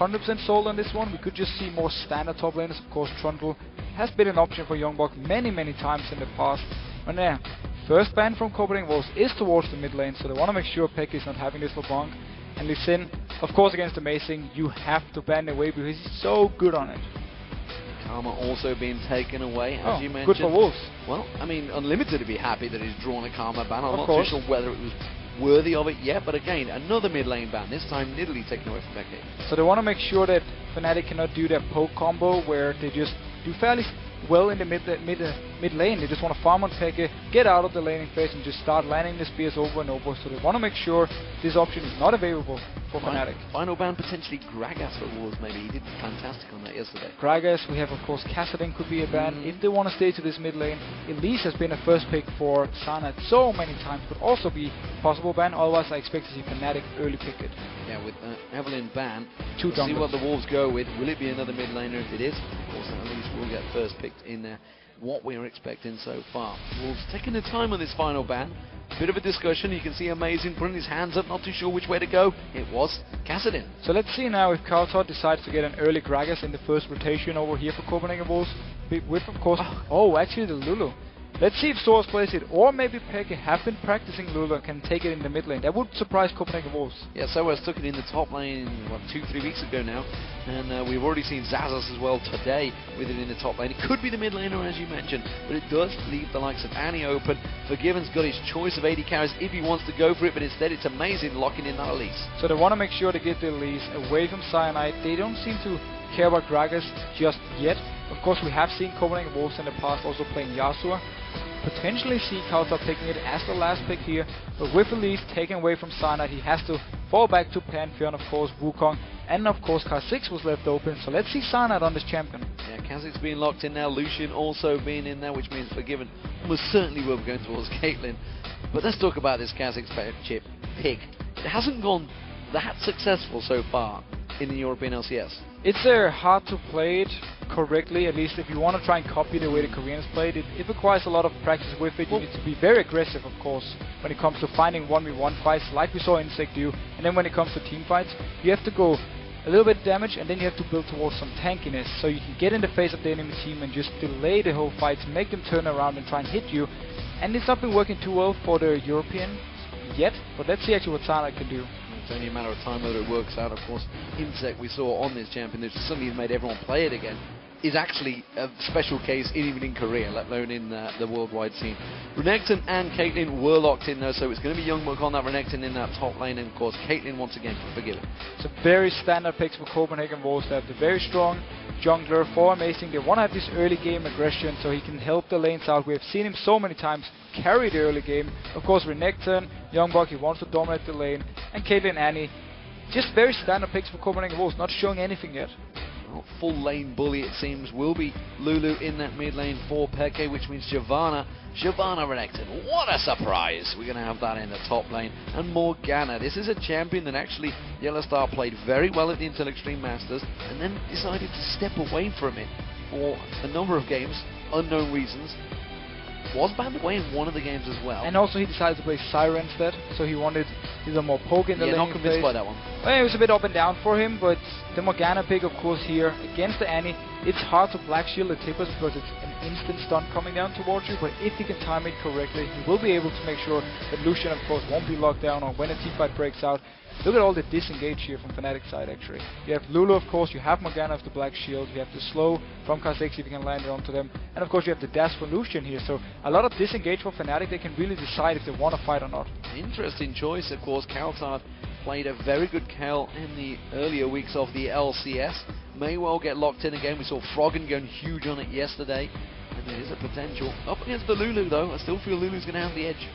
100% sold on this one. We could just see more standard top laners. Of course, Trundle has been an option for YoungBuck many times in the past. And yeah, first ban from Copenhagen Wolves is towards the mid lane, so they want to make sure Peke is not having this LeBlanc. And Lucian, of course, against Amazing, you have to ban away because he's so good on it. Karma also being taken away, as you mentioned. Good for Wolves. Well, I mean, Unlimited to be happy that he's drawn a Karma ban. I'm of not course. too sure whether it was worthy of it yet, but again, another mid lane ban, this time Nidalee taken away from Peke. So they want to make sure that Fnatic cannot do their poke combo where they just do fairly well in the mid lane. They just want to farm on Peke, get out of the laning phase and just start landing the spears over and over. So they want to make sure this option is not available for Fnatic. Final ban potentially Gragas for Wolves maybe. He did fantastic on that yesterday. Gragas, we have of course Kha'Zix could be a ban if they want to stay to this mid lane. Elise has been a first pick for Cyanide so many times, could also be a possible ban. Otherwise I expect to see Fnatic early pick it. Yeah, with Evelyn ban, we'll see what the Wolves go with. Will it be another mid laner? If it is, of course Elise will get first picked in there. What we are expecting so far. Wolves taking the time on this final ban. Bit of a discussion. You can see Amazing putting his hands up, not too sure which way to go. It was Kha'Zix. So let's see now if cowTard decides to get an early Gragas in the first rotation over here for Copenhagen Wolves. With of course, actually the Lulu. Let's see if sOAZ plays it, or maybe Peke have been practicing Lulu and can take it in the mid lane. That would surprise Copenhagen Wolves. Yeah, sOAZ took it in the top lane, what, 2-3 weeks ago now, and we've already seen xAZ as well today with it in the top lane. It could be the mid laner as you mentioned, but it does leave the likes of Annie open. Forgiven's got his choice of AD carries if he wants to go for it, but instead it's Amazing locking in that Elise. So they want to make sure to get the Elise away from Cyanide. They don't seem to care about Gragas just yet. Of course, we have seen Copenhagen Wolves in the past also playing Yasuo. Potentially see cowTard picking it as the last pick here, but with Elise taken away from Cyanide, he has to fall back to Pantheon, of course, Wukong, and of course Kha'Zix was left open, so let's see Cyanide on this champion. Yeah, Kha'Zix being locked in now, Lucian also being in there, which means Forgiven almost certainly will be going towards Caitlyn. But let's talk about this Kha'Zix chip pick. It hasn't gone that successful so far in the European LCS. It's hard to play it correctly, at least if you want to try and copy the way the Koreans played it. It requires a lot of practice with it. You need to be very aggressive, of course, when it comes to finding 1v1 fights like we saw Insect do. And then when it comes to team fights, you have to go a little bit damage and then you have to build towards some tankiness so you can get in the face of the enemy team and just delay the whole fight, make them turn around and try and hit you. And it's not been working too well for the Europeans yet, but let's see actually what Cyanide can do. It's only a matter of time whether it works out. Of course, Insect we saw on this champion that suddenly made everyone play it again is actually a special case even in Korea, let alone in the worldwide scene. Renekton and Caitlyn were locked in though, so it's going to be YoungBuck on that Renekton in that top lane, and of course Caitlyn once again Forgiven. It's a very standard picks for Copenhagen Wolves. They have the very strong jungler for Amazing. They want to have this early game aggression so he can help the lanes out. We have seen him so many times carry the early game. Of course Renekton, YoungBuck, he wants to dominate the lane, and Caitlyn, Annie, just very standard picks for Copenhagen Wolves, not showing anything yet. Full lane bully it seems will be Lulu in that mid lane for Peke, which means Shyvana Renekton. What a surprise! We're going to have that in the top lane. And Morgana. This is a champion that actually YellOwStaR played very well at the Intel Extreme Masters and then decided to step away from it for a number of games, unknown reasons. Was banned away in one of the games as well. And also he decided to play Syra instead, so he wanted either more poke in the lane. Not convinced by that one. Well, it was a bit up and down for him, but the Morgana pick, of course, here against the Annie, it's hard to black shield the tippers because it's an instant stun coming down towards you, but if he can time it correctly, he will be able to make sure that Lucian, of course, won't be locked down or when a team fight breaks out. Look at all the disengage here from Fnatic side actually. You have Lulu, of course, you have Morgana with the black shield, you have the slow from Kha'Zix if you can land it onto them, and of course you have the dash for Lucian here, so a lot of disengage for Fnatic. They can really decide if they want to fight or not. Interesting choice, of course. cowTard played a very good Kayle in the earlier weeks of the LCS. May well get locked in again. We saw Froggen going huge on it yesterday, and there is a potential. Up against the Lulu though, I still feel Lulu's going to have the edge.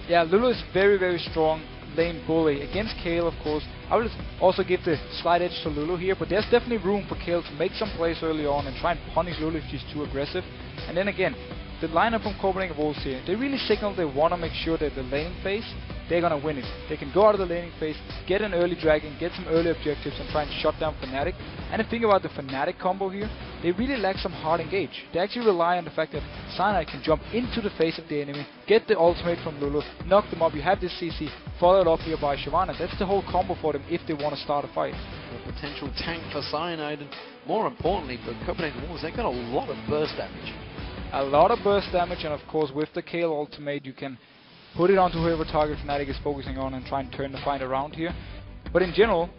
Yeah, Lulu is very, very strong lane bully. Against Kayle, of course, I would also give the slight edge to Lulu here, but there's definitely room for Kayle to make some plays early on and try and punish Lulu if she's too aggressive. And then again, the lineup from Copenhagen Wolves here, they really signal they want to make sure that the laning phase, they're going to win it. They can go out of the laning phase, get an early dragon, get some early objectives and try and shut down Fnatic. And the thing about the Fnatic combo here, they really lack some hard engage. They actually rely on the fact that Cyanide can jump into the face of the enemy, get the ultimate from Lulu, knock them up, you have this CC, followed up here by Shyvana. That's the whole combo for them if they want to start a fight. Well, potential tank for Cyanide, and more importantly for Copenhagen Wolves, they've got a lot of burst damage. A lot of burst damage, and of course with the Kayle ultimate you can put it onto whoever target Fnatic is focusing on and try and turn the fight around here. But in general,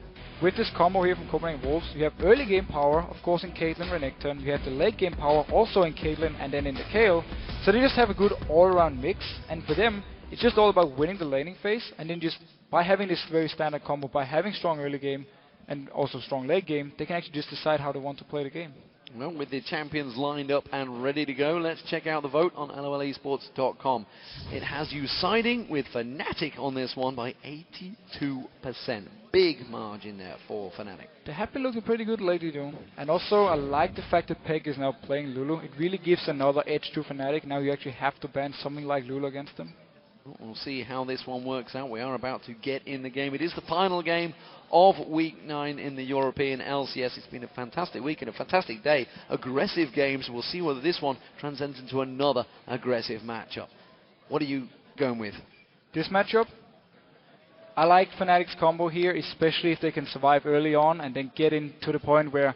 with this combo here from Copenhagen Wolves, you have early game power, of course in Caitlyn, Renekton, you have the late game power also in Caitlyn and then in the Kayle, so they just have a good all-around mix, and for them, it's just all about winning the laning phase, and then just by having this very standard combo, by having strong early game and also strong late game, they can actually just decide how they want to play the game. Well, with the champions lined up and ready to go, let's check out the vote on LOLesports.com. It has you siding with Fnatic on this one by 82%. Big margin there for Fnatic. They have been looking pretty good lately though. And also I like the fact that xPeke is now playing Lulu. It really gives another edge to Fnatic. Now you actually have to ban something like Lulu against them. We'll see how this one works out. We are about to get in the game. It is the final game of Week 9 in the European LCS. It's been a fantastic week and a fantastic day. Aggressive games. We'll see whether this one transcends into another aggressive matchup. What are you going with? This matchup? I like Fnatic's combo here, especially if they can survive early on and then get into the point where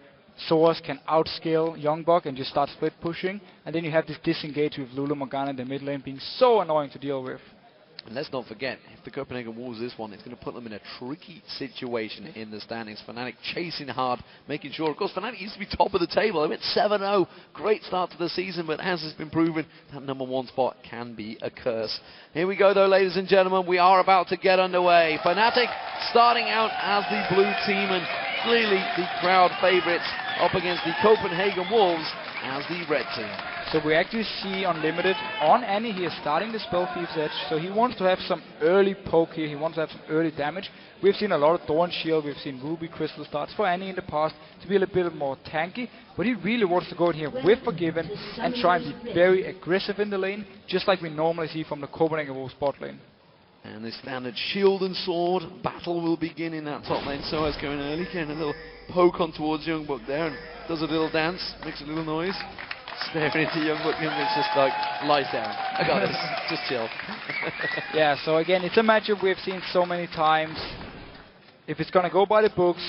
sOAZ can outscale YoungBuck and just start split pushing. And then you have this disengage with Lulu, Morgana in the mid lane being so annoying to deal with. And let's not forget, if the Copenhagen Wolves this one, it's going to put them in a tricky situation in the standings. Fnatic chasing hard, making sure. Of course, Fnatic used to be top of the table. They went 7-0. Great start to the season, but as has been proven, that #1 spot can be a curse. Here we go, though, ladies and gentlemen. We are about to get underway. Fnatic starting out as the blue team, and clearly the crowd favourites up against the Copenhagen Wolves as the red team. So we actually see Unlimited on Annie here starting the Spell Thief's Edge. So he wants to have some early poke here. He wants to have some early damage. We've seen a lot of Thorn Shield. We've seen Ruby Crystal starts for Annie in the past to be a little bit more tanky. But he really wants to go in here with Forgiven and try and be very aggressive in the lane, just like we normally see from the Copenhagen Wolves bot lane. And the standard shield and sword battle will begin in that top lane. sOAZ going early, getting a little poke on towards YoungBuck there, and does a little dance, makes a little noise. Staring into YoungBuck, YoungBuck's just like, lies down. I got this, just chill. Yeah, so again, it's a matchup we've seen so many times. If it's going to go by the books,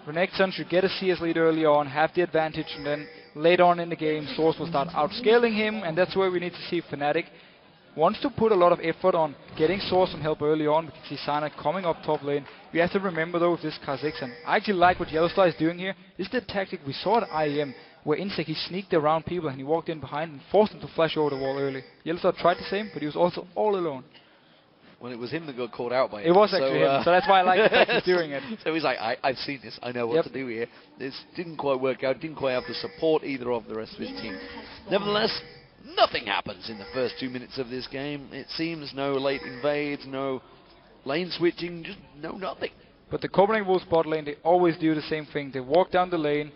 Renekton should get a CS lead early on, have the advantage, and then later on in the game, sOAZ will start outscaling him, and that's where we need to see Fnatic wants to put a lot of effort on getting sOAZ some help early on. We can see Cyanide coming up top lane. We have to remember though with this Kha'Zix, and I actually like what YellOwStaR is doing here. This is the tactic we saw at IEM, where Insec he sneaked around people and he walked in behind and forced them to flash over the wall early. YellOwStaR tried the same, but he was also all alone. Well, it was him that got caught out by it. It was actually him, so that's why I like the fact he's doing it. So he's like, I've seen this, I know what to do here. This didn't quite work out, didn't quite have the support either of the rest of his team. Nevertheless, nothing happens in the first 2 minutes of this game. It seems no late invades, no lane switching, just no nothing. But the Copenhagen Wolves bot lane, they always do the same thing. They walk down the lane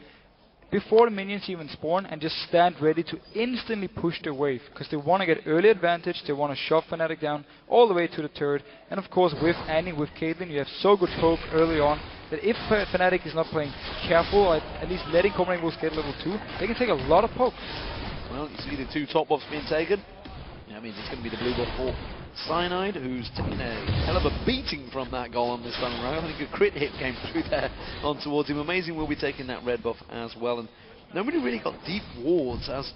before the minions even spawn and just stand ready to instantly push their wave, because they want to get early advantage. They want to shove Fnatic down all the way to the turret. And of course with Annie, with Caitlyn, you have so good poke early on that if Fnatic is not playing careful, or at least letting Copenhagen Wolves get level 2, they can take a lot of poke. Well, you see the 2 top buffs being taken. That means it's going to be the blue buff for Cyanide, who's taking a hell of a beating from that golem this time around. I think a crit hit came through there on towards him. Amazing will be taking that red buff as well. And nobody really got deep wards, as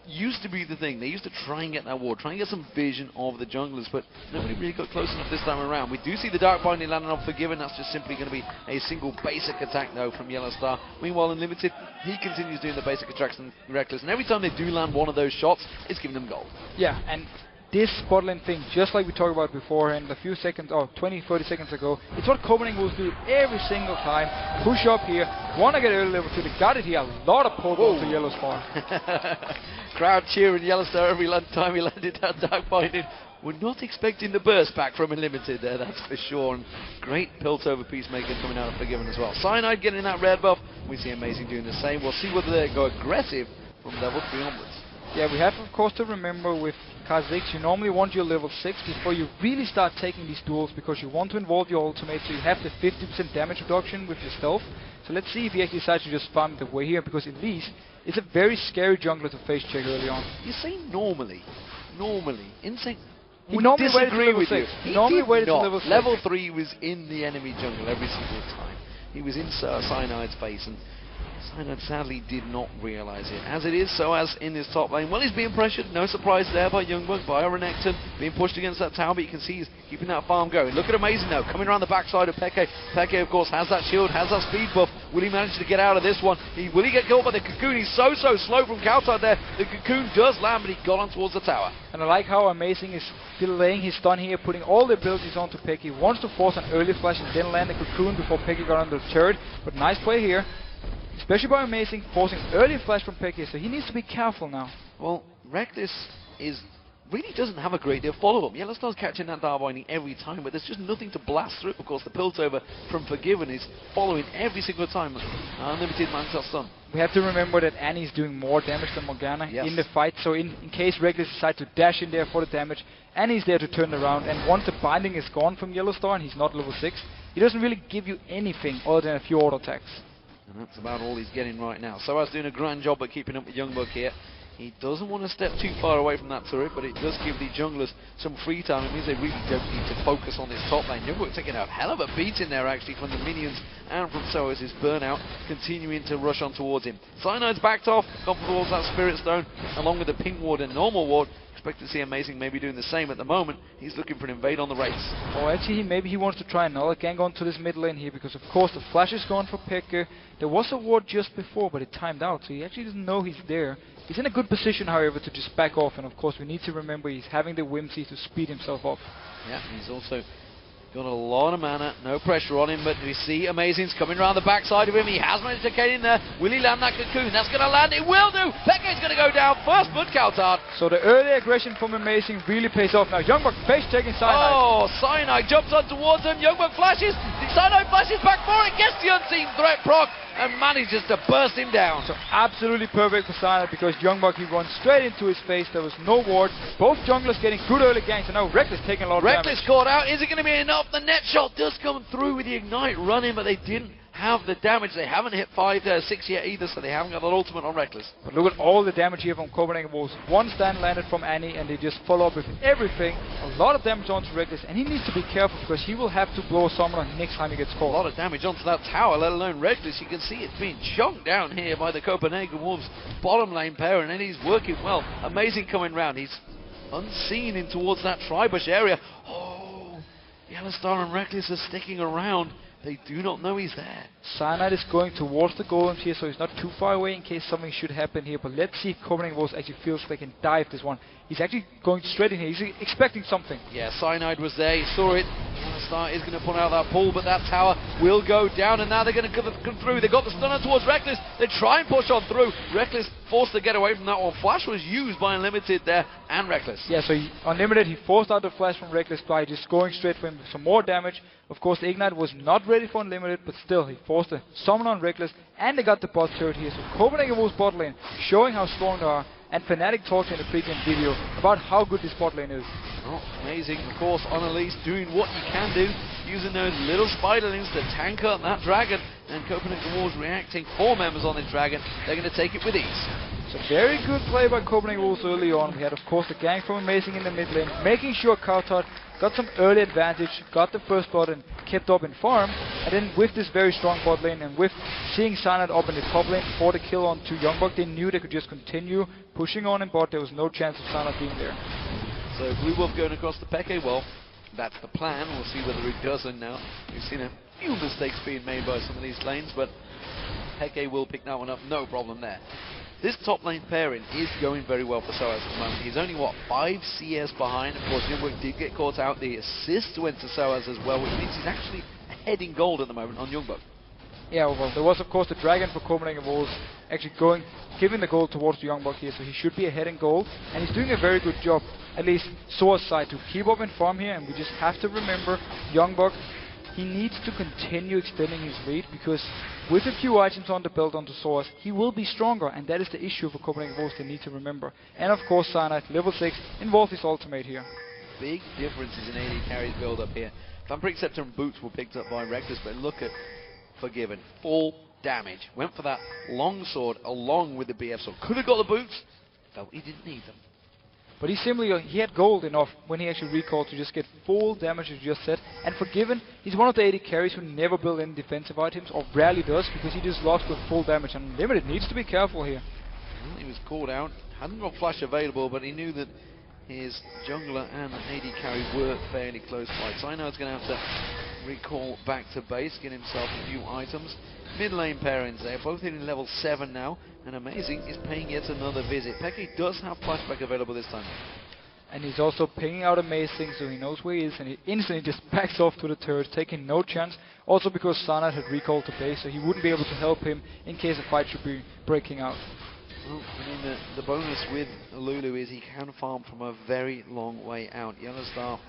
used to be the thing. They used to try and get that ward, try and get some vision of the junglers, but nobody really got close enough this time around. We do see the Dark Binding landing on Forgiven. That's just simply going to be a single basic attack, though, from YellOwStaR. Meanwhile, Unlimited, he continues doing the basic attacks and Rekkles, and every time they do land one of those shots, it's giving them gold. Yeah, and this bot lane thing, just like we talked about beforehand a few seconds, or 20-30 seconds ago, it's what Copenhagen Wolves do every single time. Push up here, want to get early level 2, they got it here, a lot of poke to YellOwStaR. Crowd cheering YellOwStaR every time he landed that Dark Binding. We're not expecting the burst back from Unlimited there, that's for sure. And great Piltover Peacemaker coming out of Forgiven as well. Cyanide getting that red buff. We see Amazing doing the same. We'll see whether they go aggressive from level 3 onwards. Yeah, we have of course to remember with Kha'Zix, you normally want your level 6 before you really start taking these duels, because you want to involve your ultimate, so you have the 50% damage reduction with your stealth. So let's see if he actually decides to just farm the way here, because Elise is a very scary jungler to face check early on. You say normally. Insane. He normally disagree with 6. you. He normally waited to level 6. Level 3 was in the enemy jungle every single time. he was in Cyanide's face, and Cyanide sadly did not realise it. As it is, sOAZ in his top lane. Well, he's being pressured, no surprise there by YoungBuck, by Renekton, being pushed against that tower, but you can see he's keeping that farm going. Look at Amazing now, coming around the backside of Peke. Peke, of course, has that shield, has that speed buff. Will he manage to get out of this one? Will he get killed by the Cocoon? He's so slow from cowTard there. The Cocoon does land, but he got on towards the tower. And I like how Amazing is delaying his stun here, putting all the abilities onto Peke. He wants to force an early flash and then land the Cocoon before Peke got on the turret, but nice play here. Especially by Amazing, forcing early flash from Peke, so he needs to be careful now. Well, Rekkles really doesn't have a great deal of follow-up. YellOwStar's catching that dive binding every time, but there's just nothing to blast through. Of course, the Piltover from Forgiven is following every single time. Unlimited man-shot stun. We have to remember that Annie's doing more damage than Morgana in the fight, so in case Rekkles decides to dash in there for the damage, Annie's there to turn around, and once the binding is gone from YellOwStar and he's not level 6, he doesn't really give you anything other than a few auto attacks. And that's about all he's getting right now. sOAZ doing a grand job at keeping up with YoungBuck here. He doesn't want to step too far away from that turret, but it does give the junglers some free time. It means they really don't need to focus on this top lane. YoungBuck taking a hell of a beating there, actually, from the minions and from sOAZ's burnout, continuing to rush on towards him. Cyanide's backed off, gone towards that Spirit Stone, along with the pink ward and normal ward. Expect to see Amazing maybe doing the same at the moment. He's looking for an invade on the race. Oh, actually, maybe he wants to try another gang onto this mid lane here, because of course the flash is gone for Peke. There was a ward just before, but it timed out, so he actually doesn't know he's there. He's in a good position, however, to just back off, and of course we need to remember he's having the whimsy to speed himself off. Yeah, he's also got a lot of mana, no pressure on him, but we see Amazing's coming around the backside of him. He has managed to get in there. Will he land that Cocoon? That's going to land. It will do. Peke's going to go down first, but cowTard. So the early aggression from Amazing really pays off now. YoungBuck face checking Cyanide. Oh, Cyanide jumps on towards him. YoungBuck flashes. Cyanide flashes back for it. Gets the unseen threat proc and manages to burst him down. So absolutely perfect for Cyanide, because YoungBuck, he runs straight into his face. There was no ward. Both junglers getting good early ganks, and now Rekkles taking a lot of damage. Rekkles caught out. Is it going to be enough? The net shot does come through with the ignite running, but they didn't have the damage. They haven't hit 6 yet either, so they haven't got an ultimate on Rekkles. But look at all the damage here from Copenhagen Wolves. One stun landed from Annie, and they just follow up with everything. A lot of damage onto Rekkles, and he needs to be careful, because he will have to blow a summoner next time he gets caught. A lot of damage onto that tower, let alone Rekkles. You can see it's being chunked down here by the Copenhagen Wolves bottom lane pair, and then he's working well. Amazing coming round. He's unseen in towards that tri-bush area. Oh, YellOwStaR and Rekkles are sticking around. They do not know he's there. Cyanide is going towards the golems here, so he's not too far away in case something should happen here. But let's see if Copenhagen Wolves actually feels they can dive this one. He's actually going straight in here. He's expecting something. Yeah, Cyanide was there. He saw it. YellOwStaR is going to put out that pull, but that tower will go down, and now they're going to come through. They got the stunner towards Rekkles. They try and push on through. Rekkles forced to get away from that one. Flash was used by Unlimited there, and Rekkles. Yeah, so Unlimited, he forced out the flash from Rekkles by just going straight for him with some more damage. Of course, the Ignite was not ready for Unlimited, but still, he forced a summon on Rekkles, and they got the bot turret here. So Copenhagen Wolves bot lane, showing how strong they are, and Fnatic talked in the previous video about how good this bot lane is. Oh, amazing, of course, on Elise doing what you can do, using those little spiderlings to tank up that dragon, and Copenhagen Wolves reacting. 4 members on this dragon, they're going to take it with ease. So very good play by Copenhagen Wolves early on. We had, of course, the gank from Amazing in the mid lane, making sure cowTard got some early advantage, got the first blood and kept up in farm. And then with this very strong bot lane, and with seeing Cyanide up in the top lane for the kill on to YoungBuck, they knew they could just continue pushing on in bot. There was no chance of Cyanide being there. So Blue Wolf going across the Peke, well, that's the plan. We'll see whether he doesn't now. We've seen a few mistakes being made by some of these lanes, but Peke will pick that one up, no problem there. This top lane pairing is going very well for sOAZ at the moment. He's only, 5 CS behind. Of course, YoungBuck did get caught out. The assist went to sOAZ as well, which means he's actually ahead in gold at the moment on YoungBuck. Yeah, well, there was, of course, the dragon for Copenhagen Wolves actually giving the gold towards the YoungBuck here, so he should be ahead in gold, and he's doing a very good job, at least sOAZ side, to keep up in farm here. And we just have to remember YoungBuck, he needs to continue extending his lead, because with a few items on the belt onto sOAZ, he will be stronger, and that is the issue for Copenhagen Wolves they need to remember. And of course, Cyanide, level 6, involved his ultimate here. Big differences in AD carries build up here. Vampiric Scepter and Boots were picked up by Rekkles, but look at Forgiven. Full damage. Went for that long sword along with the BF sword. Could have got the boots, felt he didn't need them. But he had gold enough when he actually recalled to just get full damage as you just said. And Forgiven, he's one of the AD carries who never build any defensive items, or rarely does, because he just lost with full damage, and Unlimited needs to be careful here. Well, he was called out, hadn't got flash available, but he knew that his jungler and AD carry were fairly close by. Cyanide's going to have to recall back to base, get himself a few items. Mid lane pairings there, both hitting level 7 now, and Amazing is paying yet another visit. Peke does have flashback available this time. And he's also pinging out Amazing, so he knows where he is, and he instantly just backs off to the turret, taking no chance. Also because Cyanide had recalled to base, so he wouldn't be able to help him in case a fight should be breaking out. Well, I mean, the bonus with Lulu is he can farm from a very long way out. YellOwStaR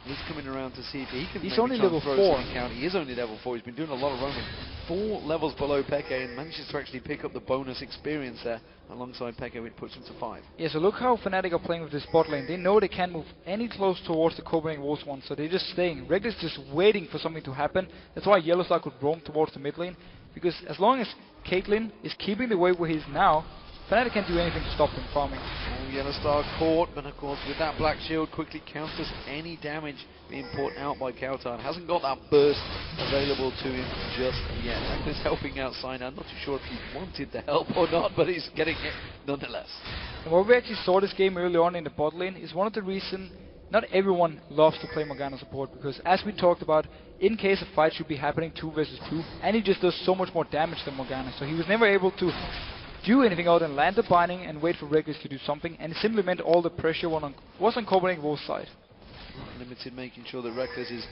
is coming around to see if he can. He's only level 4. He is only level 4. He's been doing a lot of roaming. 4 levels below Peke and manages to actually pick up the bonus experience there alongside Peke, which puts him to 5. Yeah, so look how Fnatic are playing with this bot lane. They know they can't move any close towards the Copenhagen Wolves one, so they're just staying. Rekkles just waiting for something to happen. That's why YellOwStaR could roam towards the mid lane, because as long as Caitlyn is keeping the way where he is now, Fnatic can't do anything to stop him farming. Oh, YellOwStaR caught, but of course with that black shield quickly counters any damage being put out by cowTard. Hasn't got that burst available to him just yet. Rekkles helping out Cyanide. I'm not too sure if he wanted the help or not, but he's getting it nonetheless. And what we actually saw this game early on in the bot lane is one of the reasons not everyone loves to play Morgana support, because as we talked about, in case a fight should be happening 2 versus 2, and he just does so much more damage than Morgana, so he was never able to do anything other than land the binding and wait for Rekkles to do something, and it simply meant all the pressure was on Copenhagen Wolves' side. Limited making sure that Rekkles is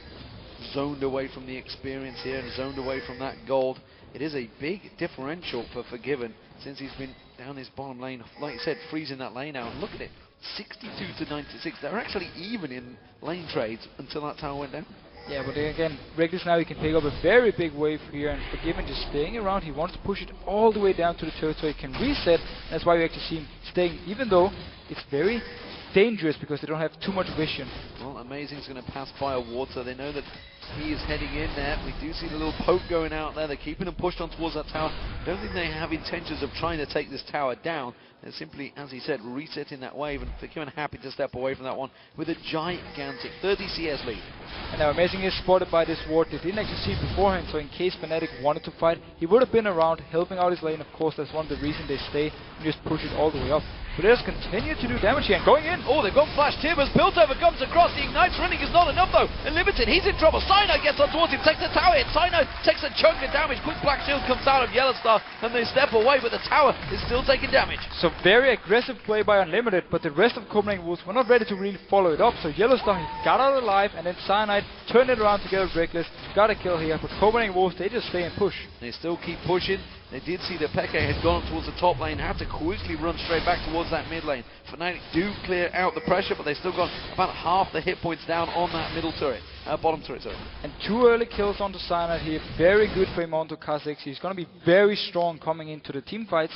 zoned away from the experience here and zoned away from that gold. It is a big differential for Forgiven since he's been down his bottom lane, like you said, freezing that lane out. And look at it, 62 to 96. They're actually even in lane trades until that tower went down. Yeah, but again, Rekkles now he can pick up a very big wave here, and Forgiven just staying around. He wants to push it all the way down to the turret so he can reset. That's why we actually see him staying, even though it's very dangerous because they don't have too much vision. Well, Amazing's going to pass by a ward, so they know that he is heading in there. We do see the little poke going out there. They're keeping him pushed on towards that tower. Don't think they have intentions of trying to take this tower down. They're simply, as he said, resetting that wave, and Forgiven happy to step away from that one with a gigantic 30 CS lead. And now Amazing is spotted by this ward. They didn't actually see it beforehand, so in case Fnatic wanted to fight, he would have been around helping out his lane. Of course, that's one of the reasons they stay and just push it all the way up. But they just continue to do damage here, and going in. Oh, they've got flash. Tibbers, Piltover comes across. The Ignite's running is not enough though. Unlimited, he's in trouble. Cyanide gets on towards him, takes the tower hit. Cyanide takes a chunk of damage. Quick black shield comes out of YellOwStaR, and they step away, but the tower is still taking damage. So very aggressive play by Unlimited, but the rest of Copenhagen Wolves were not ready to really follow it up. So YellOwStaR, he got out alive, and then Cyanide turned it around together with Rekkles. Got a kill here, but Copenhagen Wolves, they just stay and push. They still keep pushing. They did see that Peke had gone towards the top lane, had to quickly run straight back towards that mid lane. Fnatic do clear out the pressure, but they've still got about half the hit points down on that middle turret, bottom turret, sorry. And 2 early kills onto Cyanide here, very good for him onto Kha'Zix. He's going to be very strong coming into the team fights.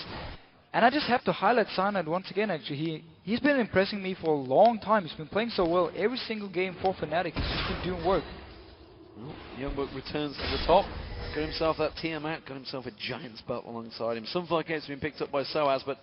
And I just have to highlight Cyanide once again, actually. He's been impressing me for a long time. He's been playing so well every single game for Fnatic. He's just been doing work. Well, YoungBuck returns to the top. Got himself that Tiamat, got himself a Giant's Belt alongside him. Some floodgates have been picked up by sOAZ, but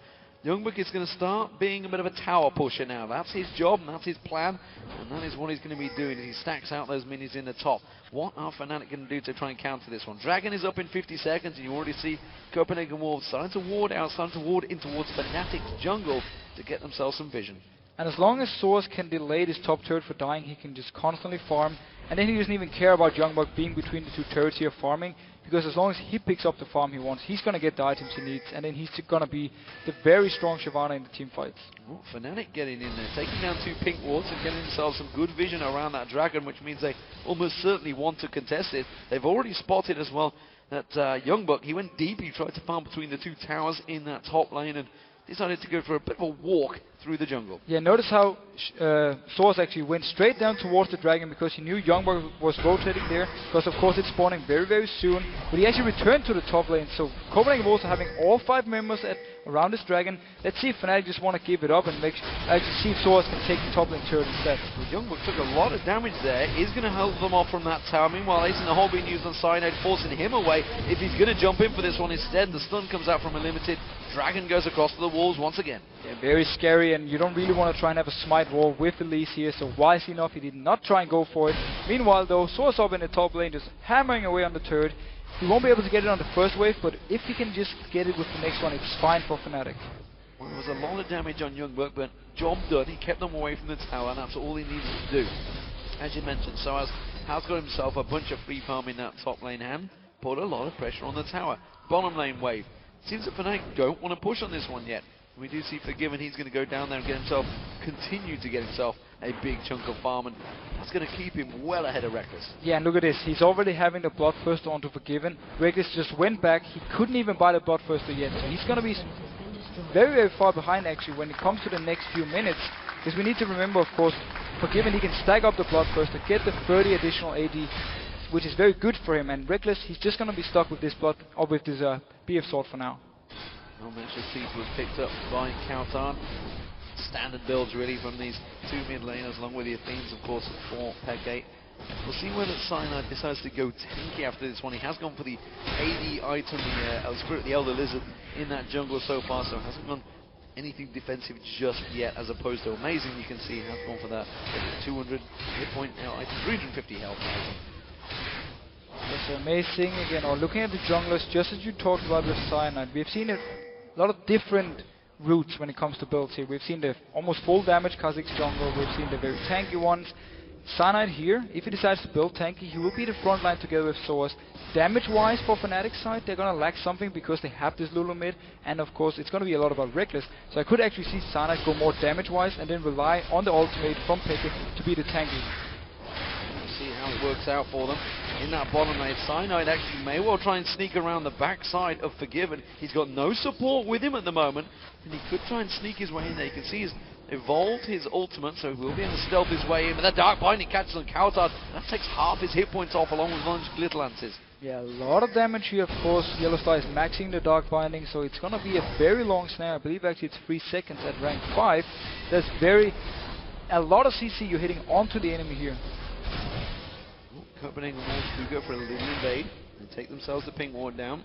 YoungBuck is going to start being a bit of a tower pusher now. That's his job, and that's his plan, and that is what he's going to be doing. He stacks out those minis in the top. What are Fnatic going to do to try and counter this one? Dragon is up in 50 seconds, and you already see Copenhagen Wolves starting to ward out, starting to ward in towards Fnatic's jungle to get themselves some vision. And as long as sOAZ can delay this top turret for dying, he can just constantly farm. And then he doesn't even care about YoungBuck being between the 2 turrets here farming, because as long as he picks up the farm he wants, he's going to get the items he needs, and then he's going to be the very strong Shyvana in the team fights. Well, Fnatic getting in there, taking down 2 pink wards and getting themselves some good vision around that dragon, which means they almost certainly want to contest it. They've already spotted as well that YoungBuck, he went deep, he tried to farm between the 2 towers in that top lane, and decided to go for a bit of a walk through the jungle. Yeah, notice how sOAZ actually went straight down towards the dragon because he knew YoungBuck was rotating there, because of course it's spawning very, very soon. But he actually returned to the top lane, so Copenhagen Wolves are having all 5 members around this dragon. Let's see if Fnatic just want to give it up and actually see if sOAZ can take the top lane turret instead. Well, YoungBuck took a lot of damage there. He's going to help them off from that tower. Meanwhile, Ace in the hole being used on Cyanide, forcing him away. If he's going to jump in for this one instead, the stun comes out from Unlimited. Dragon goes across to the walls once again. Yeah, very scary, and you don't really want to try and have a smite wall with Elise here, so wisely enough, he did not try and go for it. Meanwhile, though, sOAZ up in the top lane, just hammering away on the turret. He won't be able to get it on the first wave, but if he can just get it with the next one, it's fine for Fnatic. Well, there was a lot of damage on YoungBuck, but job done. He kept them away from the tower, and that's all he needed to do. As you mentioned, sOAZ has got himself a bunch of free farm in that top lane and put a lot of pressure on the tower. Bottom lane wave. Seems that Fnatic don't want to push on this one yet. We do see Forgiven, he's going to go down there and continue to get himself a big chunk of farm, and that's going to keep him well ahead of Rekkles. Yeah, and look at this, he's already having the Bloodthirster onto Forgiven. Rekkles just went back, he couldn't even buy the Bloodthirster yet, so he's going to be very, very far behind actually when it comes to the next few minutes, because we need to remember, of course, Forgiven, he can stack up the Bloodthirster, get the 30 additional AD, which is very good for him, and Rekkles, he's just going to be stuck with this BF sword for now. No match of Thief was picked up by cowTard. Standard builds really from these two mid laners, along with the Athenes, of course, for xPeke. We'll see whether Cyanide decides to go tanky after this one. He has gone for the AD item, the Elder Lizard, in that jungle so far, so hasn't gone anything defensive just yet, as opposed to Amazing. You can see he has gone for that 200 hit point item, 350 health item. That's amazing again. Or looking at the junglers, just as you talked about with Cyanide, we've seen a lot of different routes when it comes to builds here. We've seen the almost full damage Kha'Zix jungle, we've seen the very tanky ones. Cyanide here, if he decides to build tanky, he will be the front line together with sOAZ. Damage-wise for Fnatic's side, they're going to lack something because they have this Lulu mid, and of course it's going to be a lot about Rekkles. So I could actually see Cyanide go more damage-wise and then rely on the ultimate from xPeke to be the tanky. Let's see how it works out for them. In that bottom lane, Cyanide actually may well try and sneak around the backside of Forgiven. He's got no support with him at the moment, and he could try and sneak his way in there. You can see he's evolved his ultimate, so he will be able to stealth his way in. But that Dark Binding catches on cowTard. That takes half his hit points off, along with one Glitter Lances. Yeah, a lot of damage here, of course. YellOwStaR is maxing the Dark Binding, so it's going to be a very long snare. I believe actually it's 3 seconds at rank 5. That's a lot of CC you're hitting onto the enemy here. Copenhagen wants to go for a little invade and take themselves the pink ward down.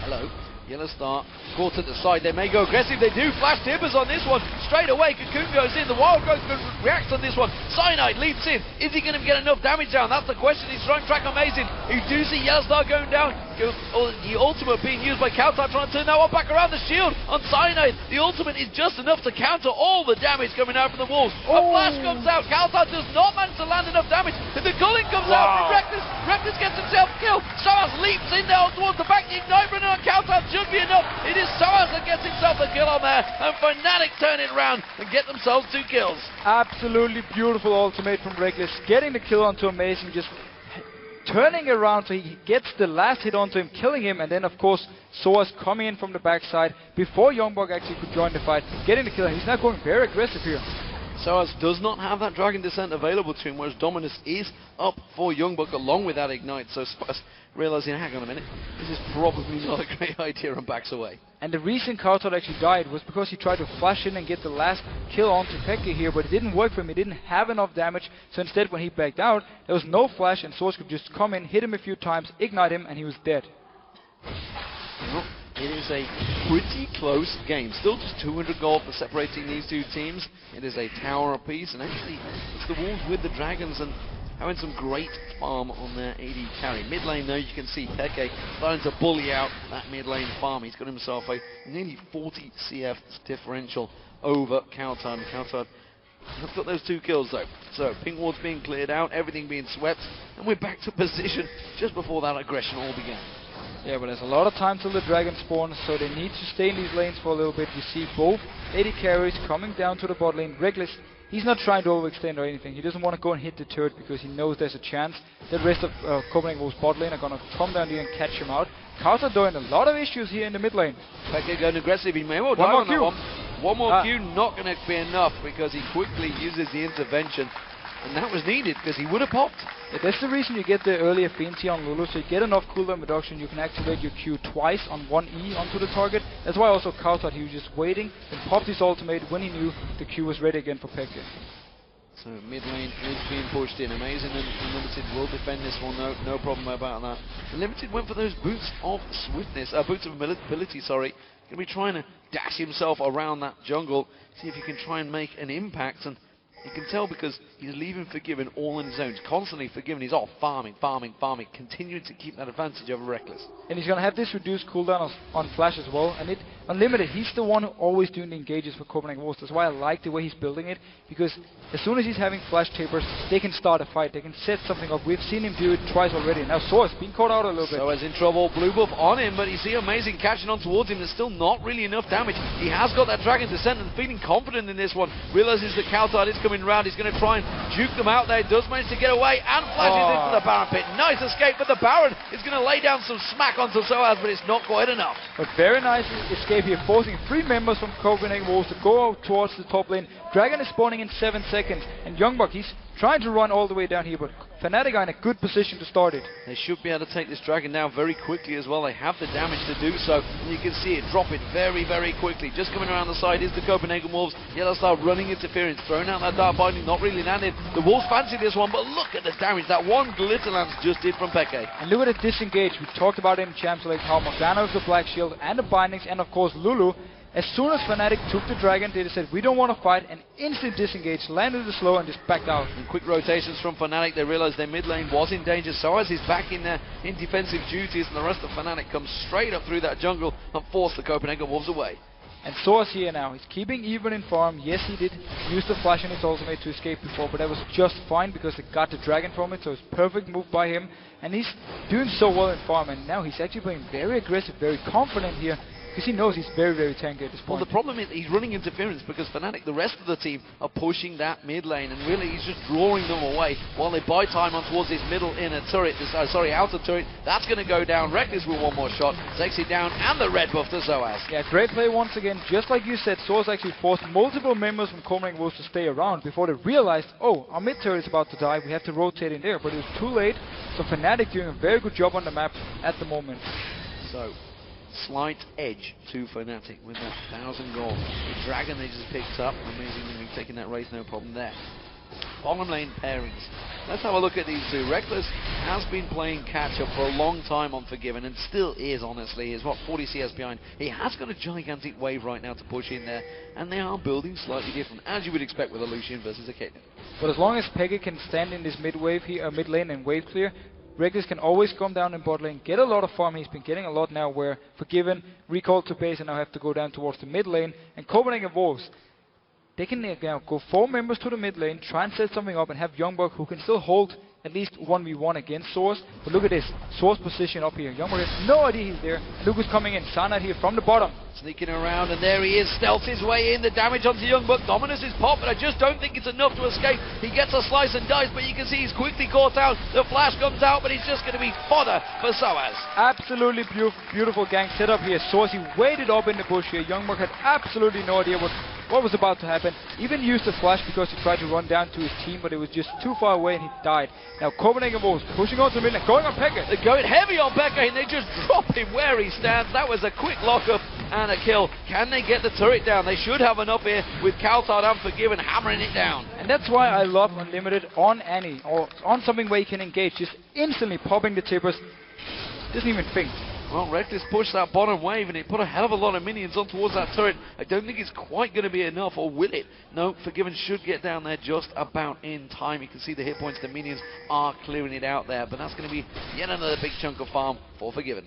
Hello, YellOwStaR caught at the side. They may go aggressive. They do. Flash Timbers on this one. Straight away, Cocoon goes in. The Wild Growth reacts on this one. Cyanide leaps in. Is he going to get enough damage down? That's the question. He's trying to track Amazing. You do see YellOwStaR going down. The ultimate being used by cowTard, trying to turn that one back around the shield on Cyanide. The ultimate is just enough to counter all the damage coming out from the walls. A flash comes out. cowTard does not manage to land enough damage. And the culling comes out from Rekkles. Rekkles gets himself killed. sOAZ leaps in there towards the back. The Ignite running on cowTard should be enough. It is sOAZ that gets himself a kill on there. And Fnatic turn it around and get themselves 2 kills. Absolutely beautiful ultimate from Rekkles. Getting the kill onto Amazing, just turning around so he gets the last hit onto him, killing him, and then of course sOAZ coming in from the backside before YoungBuck actually could join the fight, getting the kill. He's now going very aggressive here. sOAZ does not have that Dragon Descent available to him, whereas Dominus is up for YoungBuck along with that Ignite. So sOAZ realizing, hang on a minute, this is probably not a great idea, and backs away. And the reason cowTard actually died was because he tried to flash in and get the last kill onto xPeke here, but it didn't work for him. He didn't have enough damage, so instead when he backed out, there was no flash, and sOAZ could just come in, hit him a few times, ignite him, and he was dead. Well, it is a pretty close game. Still just 200 gold for separating these two teams. It is a tower apiece, and actually it's the Wolves with the Dragons and having some great farm on their AD carry. Mid lane though, you can see xPeke starting to bully out that mid lane farm. He's got himself a nearly 40 CF differential over cowTard. cowTard has got those 2 kills though. So pink ward's being cleared out, everything being swept, and we're back to position just before that aggression all began. Yeah, but there's a lot of time till the dragon spawns, so they need to stay in these lanes for a little bit. You see both AD carries coming down to the bot lane. Rekkles, he's not trying to overextend or anything. He doesn't want to go and hit the turret because he knows there's a chance. The rest of Copenhagen's bot lane are going to come down here and catch him out. cowTard doing a lot of issues here in the mid lane. xPeke going aggressive. He may well die on that one. One more Q, not going to be enough because he quickly uses the intervention. And that was needed because he would have popped. Yeah, that's the reason you get the early affinity on Lulu, so you get enough cooldown reduction. You can activate your Q twice on one E onto the target. That's why also cowTard, he was just waiting and popped his ultimate when he knew the Q was ready again for xPeke. So mid lane is being pushed in. Amazing and Limited will defend this one, no problem about that. Limited went for those boots of swiftness, boots of ability, sorry. Going to be trying to dash himself around that jungle, see if he can try and make an impact. And you can tell because he's leaving Forgiven all in his zones, constantly Forgiven. He's off farming, continuing to keep that advantage over Rekkles. And he's going to have this reduced cooldown on Flash as well. And Unlimited, he's the one who always doing the engages for Copenhagen Wolves. That's why I like the way he's building it, because as soon as he's having Flash tapers, they can start a fight, they can set something up. We've seen him do it twice already. Now sOAZ being caught out a little bit. sOAZ in trouble, blue buff on him, but you see Amazing catching on towards him. There's still not really enough damage. He has got that Dragon Descent and feeling confident in this one. Realizes the cowTard is coming round. He's going to try and juke them out there. Does manage to get away and flashes into the Baron pit. Nice escape, but the Baron is going to lay down some smack onto sOAZ, but it's not quite enough. But very nice escape here, forcing 3 members from Copenhagen Wolves to go out towards the top lane. Dragon is spawning in 7 seconds, and YoungBuck, he's trying to run all the way down here, but Fnatic are in a good position to start it. They should be able to take this Dragon down very quickly as well. They have the damage to do so, and you can see it drop it very, very quickly. Just coming around the side is the Copenhagen Wolves. YellOwStaR running interference, throwing out that Dark Binding, not really landed. The Wolves fancy this one, but look at the damage that one Glitter Lance just did from xPeke. And look at the disengage. We talked about it in Champs League, how Morgana with the Black Shield and the Bindings, and of course Lulu. As soon as Fnatic took the Dragon, they said, we don't want to fight, and instantly disengaged, landed the slow, and just backed out. And quick rotations from Fnatic. They realised their mid lane was in danger. sOAZ is back in there in defensive duties, and the rest of Fnatic comes straight up through that jungle and force the Copenhagen Wolves away. And sOAZ here now. He's keeping even in farm. Yes, he did use the flash in his ultimate to escape before, but that was just fine because they got the Dragon from it, so it's perfect move by him. And he's doing so well in farm, and now he's actually playing very aggressive, very confident here, because he knows he's very, very tanky at this point. Well, the problem is he's running interference because Fnatic, the rest of the team, are pushing that mid lane, and really he's just drawing them away while they buy time on towards this middle inner turret, outer turret. That's going to go down. Rekkles with one more shot, takes it down, and the red buff to sOAZ. Yeah, great play once again. Just like you said, sOAZ actually forced multiple members from Copenhagen Wolves to stay around before they realized, oh, our mid turret is about to die, we have to rotate in there, but it was too late. So Fnatic doing a very good job on the map at the moment. So, slight edge to Fnatic with that 1,000 gold. The Dragon they just picked up, amazingly taking that race, no problem there. Bottom lane pairings. Let's have a look at these two. Rekkles has been playing catch up for a long time on Forgiven, and still is, honestly. He's 40 CS behind. He has got a gigantic wave right now to push in there, and they are building slightly different, as you would expect with a Lucian versus a Kayle. But as long as xPeke can stand in this mid lane and wave clear, Rekkles can always come down in bot lane, get a lot of farm. He's been getting a lot now, where Forgiven recalled to base and now have to go down towards the mid lane. And Copenhagen Wolves, they can now go 4 members to the mid lane, try and set something up, and have YoungBuck, who can still hold at least 1v1 against sOAZ. But look at this, sOAZ position up here. YoungBuck has no idea he's there. Luca's coming in, Cyanide here from the bottom. Sneaking around, and there he is, stealths his way in. The damage onto YoungBuck. Dominus is popped, but I just don't think it's enough to escape. He gets a slice and dies, but you can see he's quickly caught out. The flash comes out, but he's just going to be fodder for sOAZ. Absolutely beautiful gang setup here. sOAZ, he waited up in the bush here. YoungBuck had absolutely no idea what was about to happen. Even used the flash because he tried to run down to his team, but it was just too far away and he died. Now Copenhagen Wolves pushing on to mid and going on xPeke. They're going heavy on xPeke, and they just drop him where he stands. That was a quick lockup and a kill. Can they get the turret down? They should have enough here with cowTard and Forgiven hammering it down. And that's why I love Unlimited on Annie, or on something where you can engage, just instantly popping the tippers. Doesn't even think. Well, Rekkles pushed that bottom wave, and it put a hell of a lot of minions on towards that turret. I don't think it's quite going to be enough, or will it? No, Forgiven should get down there just about in time. You can see the hit points, the minions are clearing it out there, but that's going to be yet another big chunk of farm for Forgiven.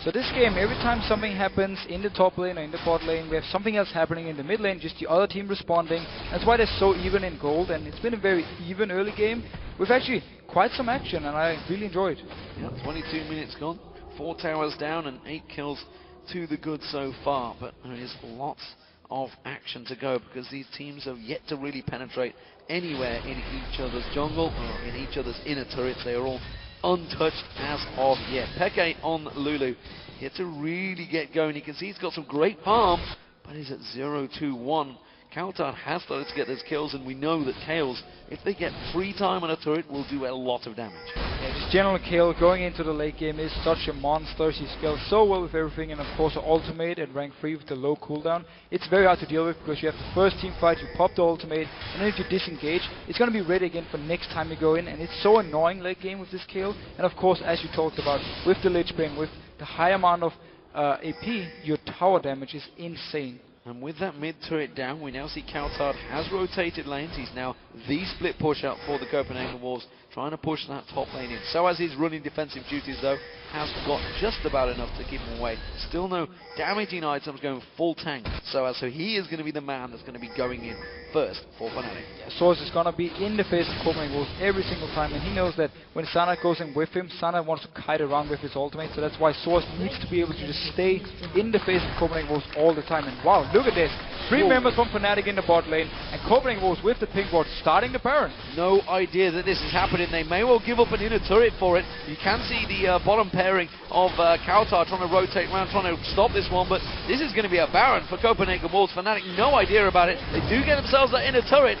So this game, every time something happens in the top lane or in the bot lane, we have something else happening in the mid lane, just the other team responding. That's why they're so even in gold, and it's been a very even early game with actually quite some action, and I really enjoyed it. Yeah, 22 minutes gone, 4 towers down and 8 kills to the good so far, but there is lots of action to go because these teams have yet to really penetrate anywhere in each other's jungle or in each other's inner turrets. They are all untouched as of yet. xPeke on Lulu, yet to really get going. You can see he's got some great farm, but he's at 0-2-1. cowTard has started to get those kills, and we know that Kayle's, if they get free time on a turret, will do a lot of damage. Yeah, just general Kayle going into the late game is such a monster. She scales so well with everything, and of course her ultimate at rank 3 with the low cooldown. It's very hard to deal with because you have the first team fight, you pop the ultimate, and then if you disengage, it's going to be ready again for next time you go in, and it's so annoying late game with this Kayle. And of course, as you talked about, with the Lich Bang, with the high amount of AP, your tower damage is insane. And with that mid turret down, we now see cowTard has rotated lanes. He's now the split push out for the Copenhagen Wolves, trying to push that top lane in. sOAZ is running defensive duties though, has got just about enough to keep him away. Still no damaging items, going full tank sOAZ, so he is going to be the man that's going to be going in first for Fnatic. Yeah, sOAZ is going to be in the face of Copenhagen Wolves every single time, and he knows that when Cyanide goes in with him, Cyanide wants to kite around with his ultimate, so that's why sOAZ needs to be able to just stay in the face of Copenhagen Wolves all the time. And wow, look at this. 3 members from Fnatic in the bot lane, and Copenhagen Wolves with the pink ward starting the Baron. No idea that this is happening. They may well give up an inner turret for it. You can see the bottom pairing of cowTard trying to rotate around, trying to stop this one, but this is going to be a Baron for Copenhagen Wolves. Fnatic, no idea about it. They do get themselves that inner turret.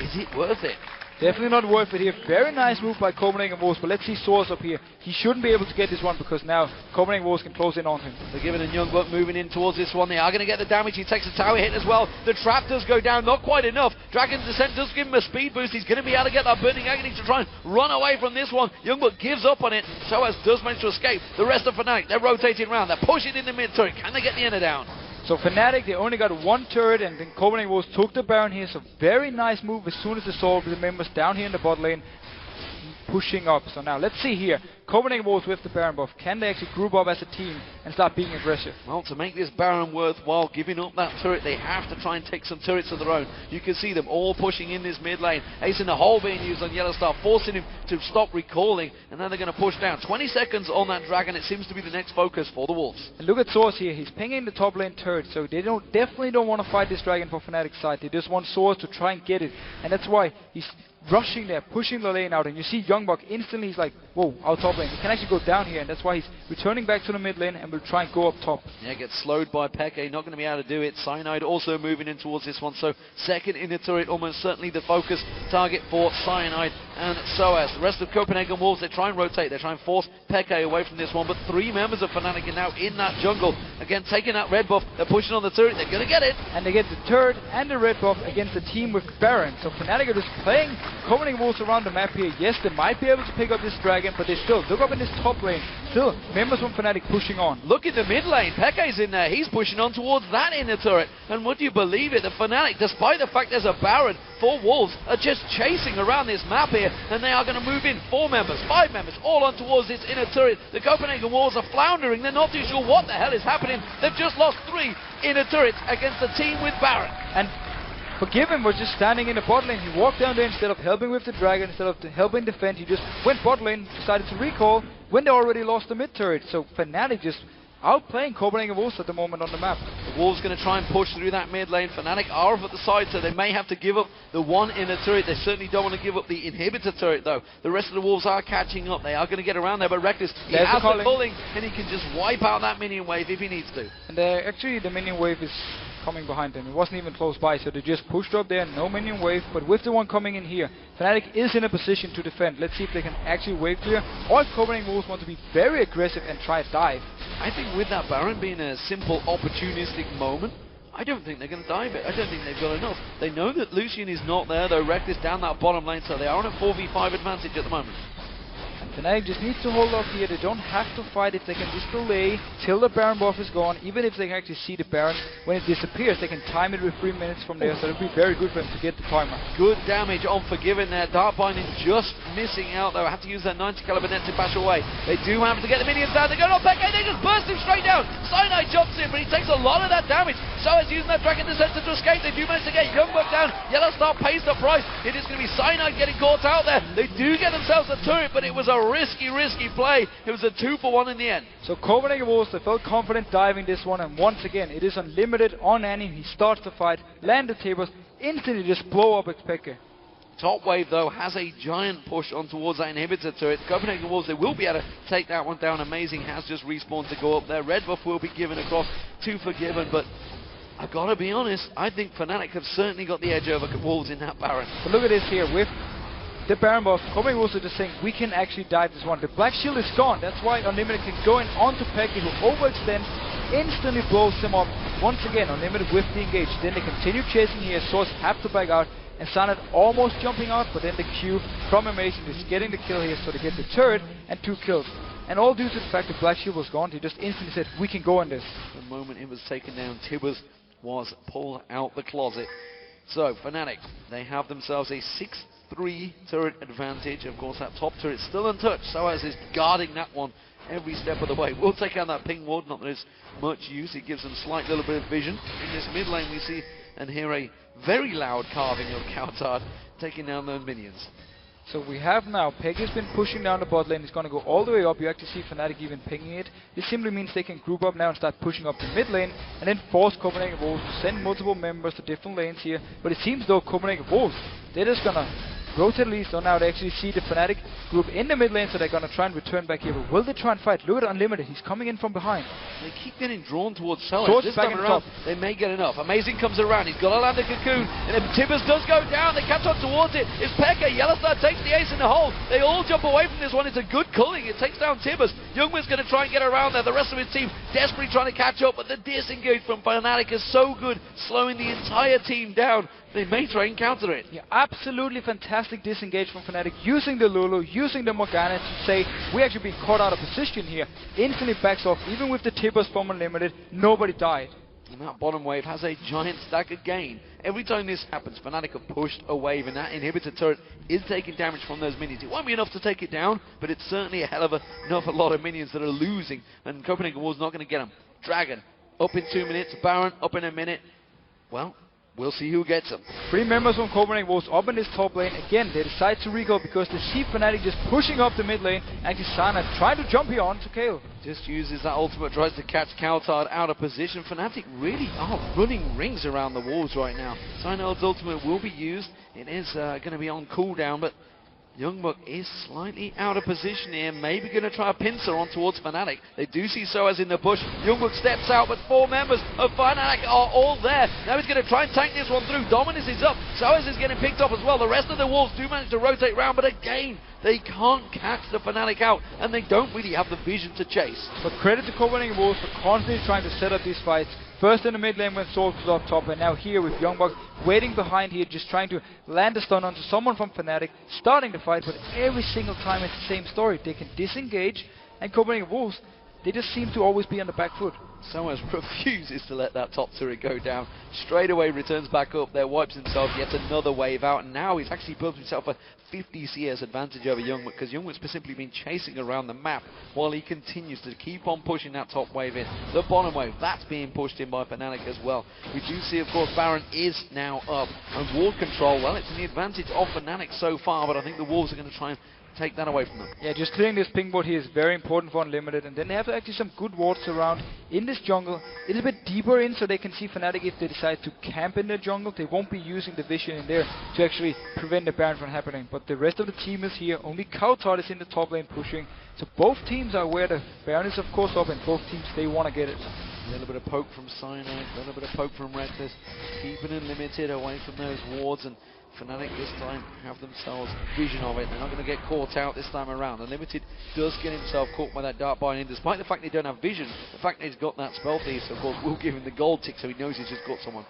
Is it worth it? Definitely not worth it here. Very nice move by Copenhagen Wolves, but let's see sOAZ up here. He shouldn't be able to get this one because now Copenhagen Wolves can close in on him. They're giving a YoungBuck moving in towards this one. They are going to get the damage. He takes a tower hit as well. The trap does go down, not quite enough. Dragon's Descent does give him a speed boost. He's going to be able to get that Burning Agony to try and run away from this one. YoungBuck gives up on it. sOAZ does manage to escape. The rest of Fnatic, they're rotating around. They're pushing in the mid turret. Can they get the inner down? So Fnatic, they only got 1 turret, and then Copenhagen Wolves took the Baron here. So very nice move as soon as they saw the members down here in the bot lane pushing up. So now let's see here. Copenhagen Wolves with the Baron buff. Can they actually group up as a team and start being aggressive? Well, to make this Baron worthwhile, giving up that turret, they have to try and take some turrets of their own. You can see them all pushing in this mid lane. Ace in the hole being used on YellOwStaR, forcing him to stop recalling, and then they're going to push down. 20 seconds on that Dragon. It seems to be the next focus for the Wolves. And look at sOAZ here. He's pinging the top lane turret, so they definitely don't want to fight this Dragon for Fnatic's side. They just want sOAZ to try and get it, and that's why he's rushing there, pushing the lane out, and you see YoungBuck instantly, he's like, whoa, our top lane. He can actually go down here, and that's why he's returning back to the mid lane and will try and go up top. Yeah, gets slowed by xPeke, not going to be able to do it. Cyanide also moving in towards this one, so second in the turret, almost certainly the focus target for Cyanide and sOAZ. The rest of Copenhagen Wolves, they try and rotate, they try and force xPeke away from this one, but 3 members of Fnatic are now in that jungle. Again, taking that red buff, they're pushing on the turret, they're going to get it. And they get the turret and the red buff against the team with Baron. So Fnatic are just playing Copenhagen Wolves around the map here. Yes, they might be able to pick up this Dragon, but they still look up in this top lane. Still, members from Fnatic pushing on. Look at the mid lane. xPeke's in there. He's pushing on towards that inner turret. And would you believe it? The Fnatic, despite the fact there's a Baron, 4 Wolves are just chasing around this map here, and they are going to move in 4 members, 5 members, all on towards this inner turret. The Copenhagen Wolves are floundering. They're not too sure what the hell is happening. They've just lost 3 inner turrets against a team with Baron. And Forgiven was just standing in the bot lane. He walked down there instead of helping with the Dragon, instead of helping defend. He just went bot lane, decided to recall when they already lost the mid turret. So Fnatic just outplaying Copenhagen Wolves at the moment on the map. The Wolves going to try and push through that mid lane. Fnatic are off at the side, so they may have to give up the one inner turret. They certainly don't want to give up the inhibitor turret, though. The rest of the Wolves are catching up. They are going to get around there, but Rekkles, he has the pulling, and he can just wipe out that minion wave if he needs to. And actually, the minion wave is coming behind them. It wasn't even close by, so they just pushed up there, no minion wave, but with the one coming in here, Fnatic is in a position to defend. Let's see if they can actually wave clear, or if Copenhagen Wolves want to be very aggressive and try to dive. I think with that Baron being a simple opportunistic moment, I don't think they're going to dive it. I don't think they've got enough. They know that Lucian is not there, though. Rekkles down that bottom lane, so they are on a 4v5 advantage at the moment. Fnatic just needs to hold up here. They don't have to fight if they can just delay till the Baron buff is gone. Even if they can actually see the Baron when it disappears, they can time it with 3 minutes from there, so it'll be very good for them to get the timer. Good damage on Forgiven there. Dark Binding just missing out though. Have to use that 90 caliber net to bash away. They do have to get the minions down. They go on xPeke. They just burst him straight down. Cyanide jumps in, but he takes a lot of that damage. sOAZ using that Dragon Descent to escape. They do manage to get YoungBuck down. YellOwStaR pays the price. It is going to be Cyanide getting caught out there. They do get themselves a turret, but it was a risky play. It was a 2-for-1 in the end. So Copenhagen Wolves, they felt confident diving this one, and once again, it is unlimited on Annie. He starts the fight, land the tables, instantly just blow up xPeke. Top wave though has a giant push on towards that inhibitor turret. Copenhagen Wolves, they will be able to take that one down. Amazing has just respawned to go up there. Red buff will be given across to Forgiven, but I've got to be honest, I think Fnatic have certainly got the edge over Wolves in that Baron. But look at this here, with the Baron buff, Copenhagen Wolves are just saying, we can actually dive this one. The Black Shield is gone, that's why Unlimited can go in onto Peke, who overextends, instantly blows him up. Once again, Unlimited with the engage. Then they continue chasing here, sOAZ have to back out, and Cyanide almost jumping out, but then the Q from Amazing is getting the kill here, so they get the turret and 2 kills. And all due to the fact that Black Shield was gone, he just instantly said, we can go on this. The moment it was taken down, Tibbers was pulled out the closet. So, Fnatic, they have themselves a 6-3 turret advantage. Of course, that top turret still untouched. sOAZ is guarding that one every step of the way. We'll take out that ping ward, not that there's much use. It gives them slight little bit of vision. In this mid lane, we see and hear a very loud carving of cowTard taking down those minions. So we have now, Peke has been pushing down the bot lane, he's going to go all the way up. You actually see Fnatic even pinging it. This simply means they can group up now and start pushing up the mid lane, and then force Copenhagen Wolves to send multiple members to different lanes here. But it seems though Copenhagen Wolves, they're just going to rotate Elise, so now they actually see the Fnatic group in the mid lane, so they're going to try and return back here. But will they try and fight? Look at Unlimited, he's coming in from behind. They keep getting drawn towards sOAZ. This time around, they may get enough. Amazing comes around, he's got to land the cocoon, and then Tibbers does go down, they catch up towards it. It's Peke, YellOwStaR takes the ace in the hole. They all jump away from this one, it's a good culling, it takes down Tibbers. YoungBuck's going to try and get around there, the rest of his team desperately trying to catch up, but the disengage from Fnatic is so good, slowing the entire team down. They may try and counter it. Yeah, absolutely fantastic disengage from Fnatic, using the Lulu, using the Morgana to say, we're actually being caught out of position here. Instantly backs off, even with the Tibbers from Unlimited, nobody died. And that bottom wave has a giant stack of gain. Every time this happens, Fnatic have pushed a wave, and that inhibitor turret is taking damage from those minions. It won't be enough to take it down, but it's certainly a hell of a lot of minions that are losing, and Copenhagen Wolves not going to get them. Dragon, up in 2 minutes, Baron, up in a minute. Well, we'll see who gets them. 3 members from Copenhagen Wolves up in this top lane. Again, they decide to recall because they see Fnatic just pushing up the mid lane. Actually, Cyanide trying to jump here onto Kayle. Just uses that ultimate, tries to catch cowTard out of position. Fnatic really are running rings around the walls right now. Cyanide's ultimate will be used. It is going to be on cooldown, but YoungBuck is slightly out of position here, maybe going to try a pincer on towards Fnatic. They do see sOAZ in the bush. YoungBuck steps out, but 4 members of Fnatic are all there. Now he's going to try and tank this one through. Dominus is up. sOAZ is getting picked up as well. The rest of the Wolves do manage to rotate round, but again, they can't catch the Fnatic out, and they don't really have the vision to chase. But credit to Copenhagen Wolves for constantly trying to set up these fights. First in the mid lane when sOAZ was up top, and now here with YoungBuck waiting behind here, just trying to land a stun onto someone from Fnatic, starting the fight, but every single time it's the same story. They can disengage, and Copenhagen Wolves, they just seem to always be on the back foot. sOAZ refuses to let that top turret go down. Straight away returns back up there, wipes himself yet another wave out, and now he's actually built himself a 50 CS advantage over YoungBuck, because YoungBuck's simply been chasing around the map while he continues to keep on pushing that top wave in. The bottom wave, that's being pushed in by Fnatic as well. We do see, of course, Baron is now up, and ward control, well, it's in the advantage of Fnatic so far, but I think the Wolves are going to try and take that away from them. Yeah, just clearing this ping board here is very important for Unlimited, and then they have actually some good wards around in this jungle. It's a bit deeper in, so they can see Fnatic if they decide to camp in the jungle. They won't be using the vision in there to actually prevent the Baron from happening. But the rest of the team is here. Only cowTard is in the top lane pushing. So both teams are aware the Baron is of course up, and both teams, they want to get it. A little bit of poke from Cyanide, a little bit of poke from Rekkles, keeping Unlimited away from those wards, and Fnatic this time have themselves vision of it. They're not going to get caught out this time around. Unlimited does get himself caught by that Dark Bind in. Despite the fact they don't have vision, the fact that he's got that spell thief, of course, will give him the gold tick, so he knows he's just got someone.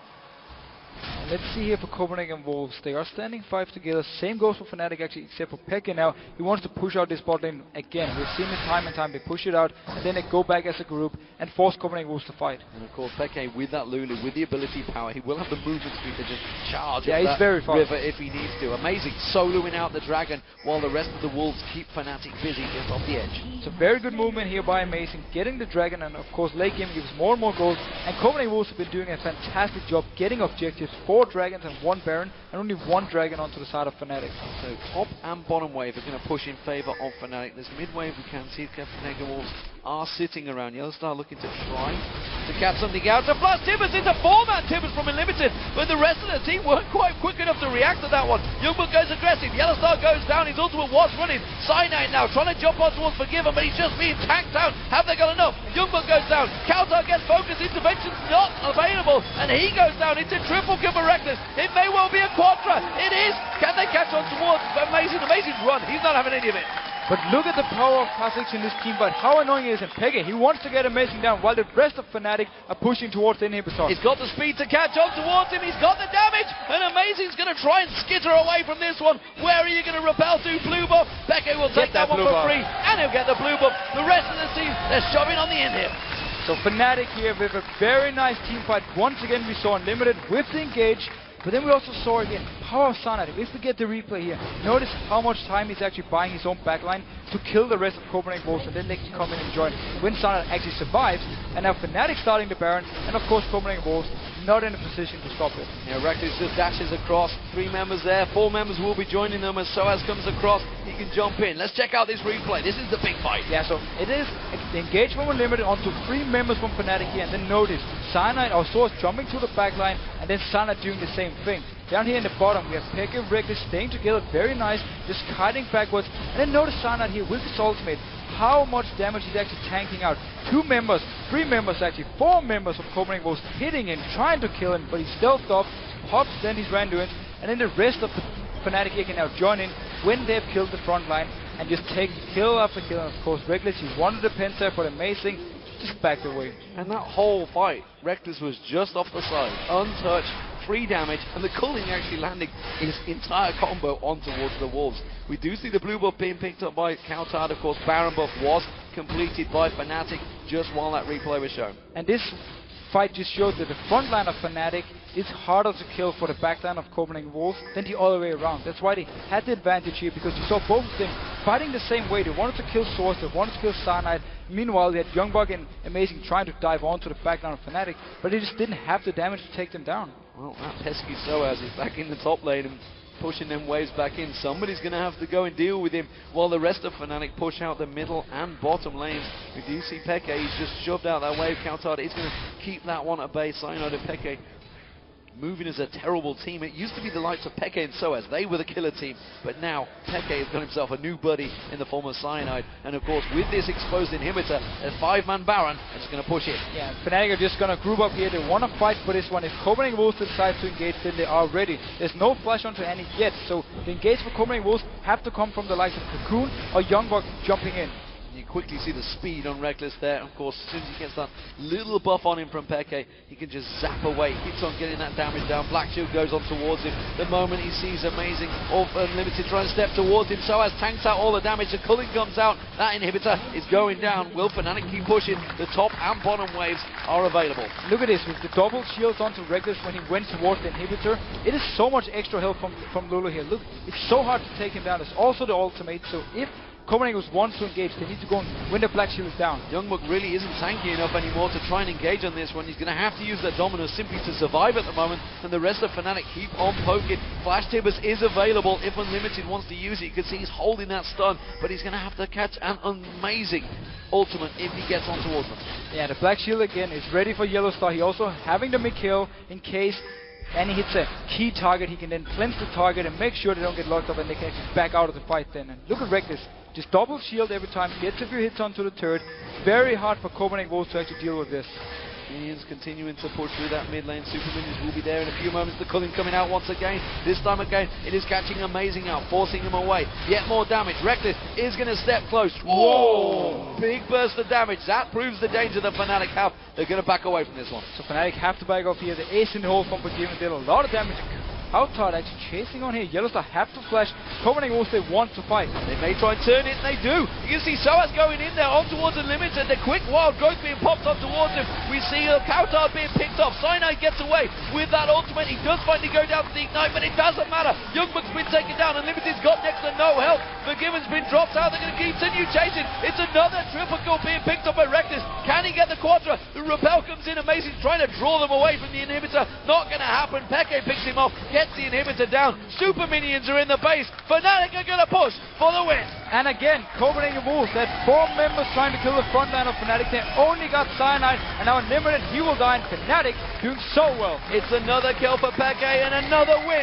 And let's see here for Copenhagen Wolves. They are standing 5 together. Same goes for Fnatic actually, except for Peke now. He wants to push out this bot lane again. We've seen it time and time. They push it out, and then they go back as a group and force Copenhagen Wolves to fight. And of course, Peke with that Lulu, with the ability power, he will have the movement speed to just charge up that very fast river if he needs to. Amazing, soloing out the Dragon while the rest of the Wolves keep Fnatic busy just off the edge. It's a very good movement here by Amazing, getting the Dragon, and of course late game gives more and more gold. And Copenhagen Wolves have been doing a fantastic job getting objectives, 4 Dragons and 1 Baron, and only 1 Dragon onto the side of Fnatic. So top and bottom wave are going to push in favour of Fnatic. This mid wave we can see Copenhagen Wolves are sitting around. YellOwStaR looking to try to catch something out. To flush Tibbers into 4-man Tibbers from Unlimited, but the rest of the team weren't quite quick enough to react to that one. YoungBuck goes aggressive, YellOwStaR goes down, his ultimate was running. Cyanide now trying to jump on towards Forgiven, but he's just being tanked out. Have they got enough? YoungBuck goes down, cowTard gets focused, intervention's not available, and he goes down. It's a triple kill for Rekkles. It may well be a quadra. It is. Can they catch on towards? Amazing run. He's not having any of it. But look at the power of Kha'Zix in this team, but how annoying is xPeke? He wants to get Amazing down while the rest of Fnatic are pushing towards the inhibitor. He's got the speed to catch on towards him, he's got the damage, and Amazing's going to try and skitter away from this one. Where are you going to repel to? Blue buff. Peke will take that one for free, and he'll get the blue buff. The rest of the team, they're shoving on the inhib. So Fnatic here with a very nice team fight. Once again we saw Unlimited with the engage, but then we also saw again power of Cyanide. If we get the replay here, notice how much time he's actually buying his own backline to kill the rest of Copenhagen Wolves, and then they can come in and join when Cyanide actually survives. And now Fnatic starting the Baron, and of course Copenhagen Wolves not in a position to stop it. Yeah, Rekkles just dashes across. 3 members there, 4 members will be joining them as sOAZ comes across. He can jump in. Let's check out this replay. This is the big fight. Yeah, so it is the engage from Unlimited onto 3 members from Fnatic here, and then notice Cyanide or sOAZ jumping to the backline, and then Cyanide doing the same thing. Down here in the bottom, we have Peke and Rekkles staying together, very nice, just kiting backwards, and then notice Cyanide here with his ultimate, how much damage he's actually tanking out. 2 members, 3 members actually, 4 members of Copenhagen Wolves hitting him, trying to kill him, but he's stealthed off, pops then his Randuin, and then the rest of the Fnatic here can now join in when they've killed the front line, and just take kill after kill. And of course Rekkles, he wanted the penta, but Amazing just backed away. And that whole fight, Rekkles was just off the side, untouched, 3 damage, and the culling actually landing his entire combo on towards the Wolves. We do see the blue buff being picked up by cowTard. Of course, Baron buff was completed by Fnatic just while that replay was shown. And this fight just showed that the front line of Fnatic is harder to kill for the back line of Copenhagen Wolves than the other way around. That's why they had the advantage here, because you saw both of them fighting the same way. They wanted to kill sOAZ, they wanted to kill Cyanide. Meanwhile, they had YoungBuck and Amazing trying to dive onto the back line of Fnatic, but they just didn't have the damage to take them down. Well, that pesky sOAZ is back in the top lane and pushing them waves back in. Somebody's going to have to go and deal with him while the rest of Fnatic push out the middle and bottom lanes. We do see Peke, he's just shoved out that wave. cowTard is going to keep that one at bay. Cyanide and Peke moving as a terrible team. It used to be the likes of Peke and sOAZ. They were the killer team, but now Peke has got himself a new buddy in the form of Cyanide, and of course with this exposed inhibitor, a 5-man Baron is just going to push it. Yeah, Fnatic are just going to group up here. They want to fight for this one. If Copenhagen Wolves decide to engage, then they are ready. There's no flash onto any yet, so the engage for Copenhagen Wolves have to come from the likes of Cocoon or YoungBuck jumping in. You quickly see the speed on Rekkles there. Of course, as soon as he gets that little buff on him from Peke, he can just zap away. Keeps on getting that damage down. Black Shield goes on towards him. The moment he sees Amazing or Unlimited trying to step towards him, sOAZ tanks out all the damage. The culling comes out. That inhibitor is going down. Will Fnatic keep pushing? The top and bottom waves are available. Look at this, with the double shields onto Rekkles when he went towards the inhibitor. It is so much extra help from Lulu here. Look, it's so hard to take him down. There's also the ultimate, so if Copenhagen wants to engage, they need to go and win the Black Shield down. YoungBuck really isn't tanky enough anymore to try and engage on this one. He's going to have to use that Dominus simply to survive at the moment, and the rest of Fnatic keep on poking. Flash Tibbers is available if Unlimited wants to use it. You can see he's holding that stun, but he's going to have to catch an Amazing ultimate if he gets on towards them. Yeah, the Black Shield again is ready for YellOwStaR. He also having the mid-kill in case and he hits a key target. He can then cleanse the target and make sure they don't get locked up, and they can actually back out of the fight then. And look at Rekkles, just double shield every time, gets a few hits onto the turret. Very hard for Copenhagen Wolves to actually deal with this. Minions continuing to push through that mid lane. Super Minions will be there in a few moments. The culling coming out once again. This time again, it is catching Amazing out, forcing him away. Yet more damage. Rekkles is going to step close. Whoa! Big burst of damage. That proves the danger that Fnatic have. They're going to back away from this one. So Fnatic have to back off here. The ace in the hole from Forgiven did a lot of damage. cowTard actually chasing on here. YellOwStaR have to flash. Copenhagen Wolves, they want to fight. They may try and turn it, and they do. You can see sOAZ going in there on towards Unlimited. The quick wild growth being popped up towards him. We see cowTard being picked off. Cyanide gets away with that ultimate. He does finally go down to the ignite, but it doesn't matter. YoungBuck's been taken down. Unlimited's got next to no health. Forgiven's been dropped out. They're going to continue chasing. It's another triple kill being picked up by Rekkles. Can he get the quadra? The repel comes in. Amazing trying to draw them away from the inhibitor. Not going to happen. Peke picks him off. gets the inhibitor down. Super minions are in the base. Fnatic are going to push for the win. And again, Copenhagen Wolves, that 4 members trying to kill the front line of Fnatic. They only got Cyanide, and now Limited, he will die, and Fnatic doing so well. It's another kill for Peke and another win.